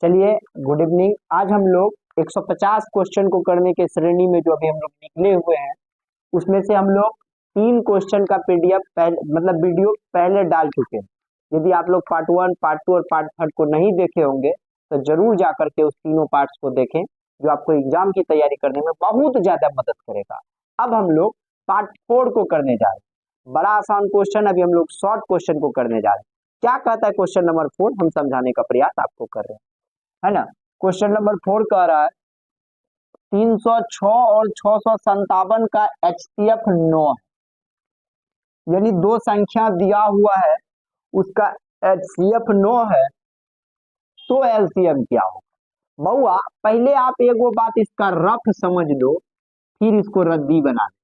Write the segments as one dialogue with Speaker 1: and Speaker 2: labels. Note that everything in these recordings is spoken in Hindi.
Speaker 1: चलिए, गुड इवनिंग। आज हम लोग 150 क्वेश्चन को करने के श्रेणी में जो अभी हम लोग निकले हुए हैं, उसमें से हम लोग 3 क्वेश्चन का पीडीएफ पहले मतलब वीडियो पहले डाल चुके हैं। यदि आप लोग पार्ट 1, पार्ट 2 और पार्ट 3 को नहीं देखे होंगे तो जरूर जा करके उस तीनों पार्ट्स को देखें, जो आपको एग्जाम की तैयारी करने में बहुत ज्यादा मदद करेगा। अब हम लोग पार्ट 4 को करने जा रहे हैं। बड़ा आसान क्वेश्चन, अभी हम लोग शॉर्ट क्वेश्चन को करने जा रहे हैं। क्या कहता है क्वेश्चन नंबर 4, हम समझाने का प्रयास आपको कर रहे हैं, है ना। क्वेश्चन नंबर 4 कह रहा है 306 और 657 का HCF 9 है, यानी दो संख्या दिया हुआ है, उसका HCF 9 है, तो LCM क्या होगा। बउआ पहले आप एक वो बात इसका रफ समझ लो, फिर इसको रद्दी बना लो।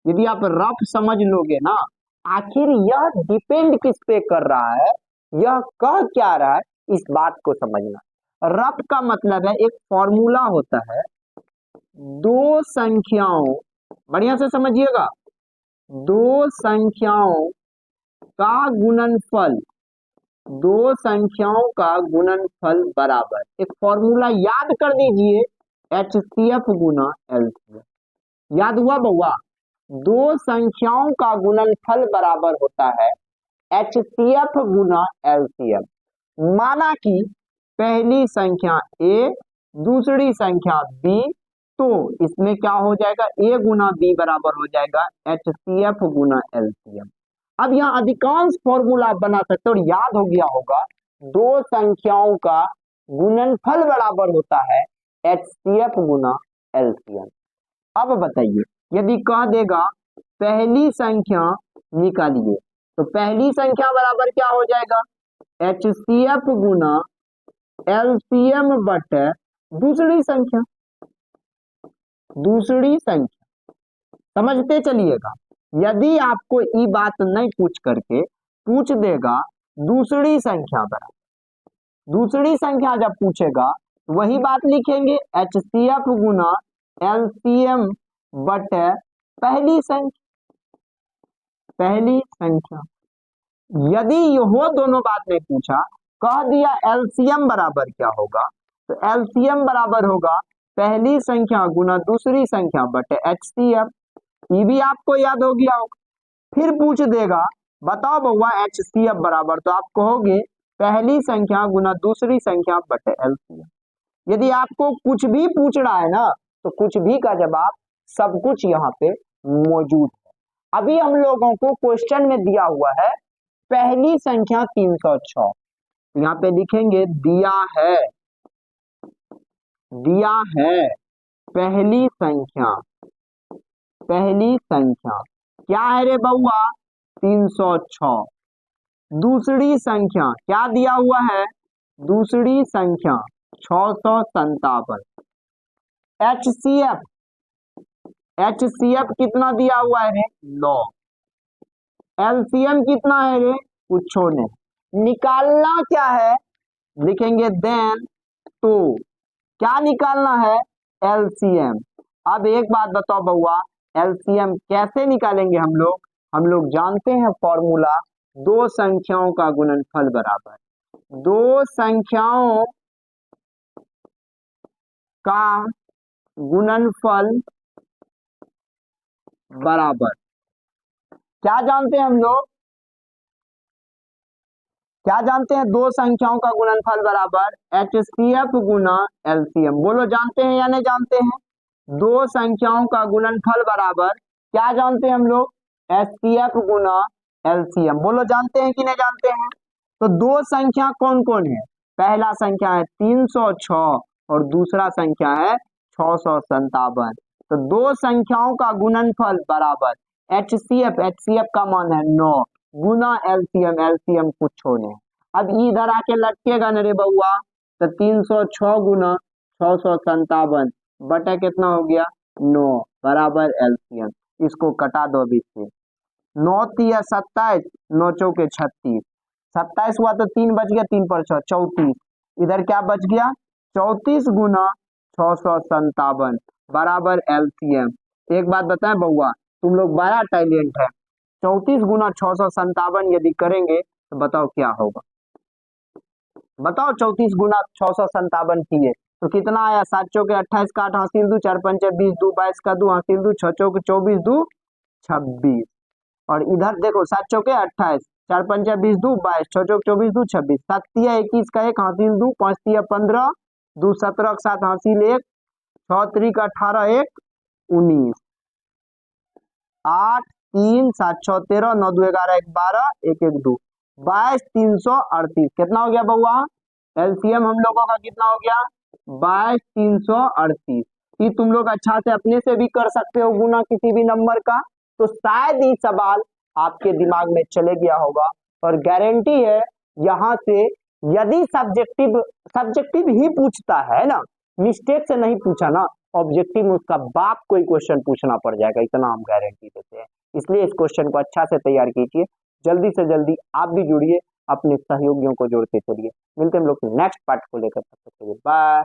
Speaker 1: यदि आप रफ समझ लोगे ना, आखिर यह डिपेंड किस पे कर रहा है, यह कह क्या रहा है, इस बात को समझना। रफ का मतलब है, एक फॉर्मूला होता है, दो संख्याओं, बढ़िया से समझिएगा, दो संख्याओं का गुणनफल, दो संख्याओं का गुणनफल बराबर, एक फॉर्मूला याद कर दीजिए, HCF गुना LCM। याद हुआ बउआ? दो संख्याओं का गुणनफल बराबर होता है HCF गुना LCM। माना कि पहली संख्या A, दूसरी संख्या B, तो इसमें क्या हो जाएगा, A गुना B बराबर हो जाएगा HCF गुना LCM। अब यहाँ अधिकांश फॉर्मूला आप बना सकते हो और याद हो गया होगा, दो संख्याओं का गुणनफल बराबर होता है HCF गुना LCM। अब बताइए, यदि कह देगा पहली संख्या निकालिए, तो पहली संख्या बराबर क्या हो जाएगा, HCF गुना LCM बटे दूसरी संख्या। दूसरी संख्या समझते चलिएगा। यदि आपको ये बात नहीं पूछ करके पूछ देगा दूसरी संख्या बराबर, दूसरी संख्या जब पूछेगा वही बात लिखेंगे, HCF गुना LCM बटे पहली संख्या, पहली संख्या। यदि यह दोनों बात नहीं पूछा, कह दिया LCM बराबर क्या होगा, तो LCM बराबर होगा पहली संख्या गुना दूसरी संख्या बटे HCF। ये भी आपको याद हो गया होगा। फिर पूछ देगा बताओ बउआ HCF बराबर, तो आप कहोगे पहली संख्या गुना दूसरी संख्या बटे LCM। यदि आपको कुछ भी पूछ रहा है ना, तो कुछ भी का जवाब सब कुछ यहाँ पे मौजूद है। अभी हम लोगों को क्वेश्चन में दिया हुआ है पहली संख्या 306, यहाँ पे लिखेंगे दिया है, दिया है पहली संख्या, पहली संख्या क्या है रे बउआ, 306। दूसरी संख्या क्या दिया हुआ है, दूसरी संख्या 657। HCF, HCF कितना दिया हुआ है रे, 9। LCM कितना है रे, कुछ नहीं। निकालना क्या है, लिखेंगे देन, तो क्या निकालना है, LCM। अब एक बात बताओ बउआ, LCM कैसे निकालेंगे हम लोग जानते हैं फॉर्मूला, दो संख्याओं का गुणनफल बराबर, दो संख्याओं का गुणनफल बराबर, क्या जानते हैं हम लोग, क्या जानते हैं, दो संख्याओं का गुणनफल बराबर HCF गुना LCM। बोलो जानते हैं या नहीं जानते हैं, दो संख्याओं का गुणनफल बराबर क्या जानते हैं हम लोग, HCF गुना LCM। बोलो जानते हैं कि नहीं जानते हैं। तो दो संख्या कौन कौन है, पहला संख्या है 306 और दूसरा संख्या है 657। तो दो संख्याओं का गुणनफल बराबर HCF, HCF का मान है 9 गुना LCM, LCM कुछ छोड़े। अब इधर आके लटकेगा न रे बउआ, तो 306 गुना 657 बटा कितना हो गया, 9 बराबर LCM। इसको कटा दो अभी से, 9 तिया 27, 9 चौके 36, 27 हुआ तो 3 बच गया, 3 पर 6 34, इधर क्या बच गया 34 गुना 657 बराबर LCM। एक बात बताएं बउआ, तुम लोग बड़ा टैलेंट है, 34 गुना 657 यदि करेंगे तो बताओ क्या होगा, बताओ 34 गुना 657 किए तो कितना आया? 7 चौके 28 का 8 हासिल दू, 4 पंचे 20 दू 22 का 2 हासिल दू, 6 चौके 24 दू 26। और इधर देखो 7 चौके 28, 4 पंचे 20 दू 22, 6 चौके 24 दू 26, 7 तिया 21 का 1 हासिल दू, 5 तिया 15, 2 17 का 7 हासिल 1, 6 त्रिक 18 1 19, 8 3 7 6 13, 9 2 11 1 12, 1 1 2 22 338। कितना हो गया बउआ? एलसीएम हम लोगों का कितना हो गया? 22 338। ये तुम लोग अच्छा से अपने से भी कर सकते हो गुना किसी भी नंबर का। तो शायद ये सवाल आपके दिमाग में चले गया होगा और गारंटी है यहाँ से यदि सब्जेक्टिव सब्जेक्टिव ही पूछता है ना, मिस्टेक से नहीं पूछा ना, ऑब्जेक्टिव में उसका बाप कोई क्वेश्चन पूछना पड़ जाएगा, इतना हम गारंटी देते हैं। इसलिए इस क्वेश्चन को अच्छा से तैयार कीजिए, जल्दी से जल्दी आप भी जुड़िए, अपने सहयोगियों को जोड़ते चलिए। मिलते हैं हम लोग नेक्स्ट पार्ट को लेकर, तब तक के लिए बाय।